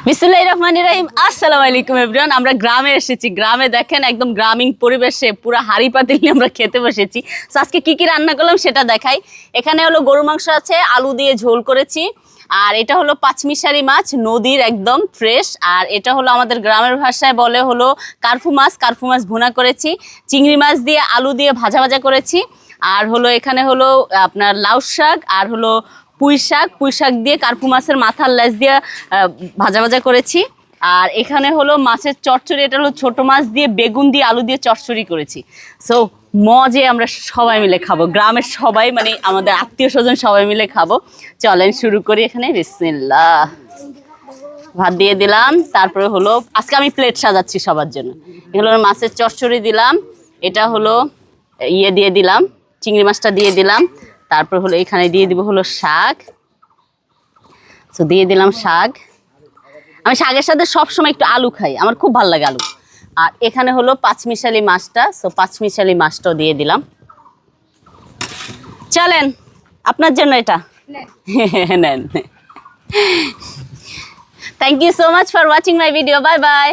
বিসমিল্লাহির রহমানির রহিম। আসসালামু আলাইকুম এভরিওয়ান। আমরা গ্রামে এসেছি। গ্রামে দেখেন একদম গ্রামীণ পরিবেশে পুরো হাঁড়ি পাতিল নিয়ে আমরা খেতে বসেছি। তো আজকে কি কি রান্না করলাম সেটা দেখাই। এখানে হলো গরু মাংস আছে, আলু দিয়ে ঝোল করেছি। আর এটা হলো পাঁচমিশালি মাছ, নদীর একদম ফ্রেশ। আর এটা হলো আমাদের গ্রামের ভাষায় বলে হলো কার্ফু মাছ ভুনা করেছি। চিংড়ি মাছ দিয়ে আলু দিয়ে ভাজা ভাজা করেছি। আর হলো এখানে হলো আপনার লাউ শাক, আর হলো পুঁই শাক দিয়ে কার্পু মাছের মাথার লেজ দিয়ে ভাজা ভাজা করেছি। আর এখানে হলো মাছের চচ্চড়ি, এটা হলো ছোট মাছ দিয়ে বেগুন দিয়ে আলু দিয়ে চচ্চড়ি করেছি। সো মজে আমরা সবাই মিলে খাবো, গ্রামের সবাই মানে আমাদের আত্মীয় স্বজন সবাই মিলে খাবো। চলেন শুরু করি। এখানে বিসমিল্লাহ, ভাত দিয়ে দিলাম। তারপরে হলো আজকে আমি প্লেট সাজাচ্ছি সবার জন্য। এগুলো মাছের চচ্চড়ি দিলাম, এটা হলো ইয়ে দিয়ে দিলাম, চিংড়ি মাছটা দিয়ে দিলাম। তারপর হলো এখানে দিয়ে দিব হলো শাক। তো দিয়ে দিলাম শাক। আমি শাকের সাথে সবসময় একটু আলু খাই, আমার খুব ভালো লাগে আলু। আর এখানে হলো পাঁচমিশালি মাছটা, সো পাঁচমিশালি মাছটাও দিয়ে দিলাম। চলেন আপনার জন্য এটা নেন। Thank you so much for watching my video. Bye by.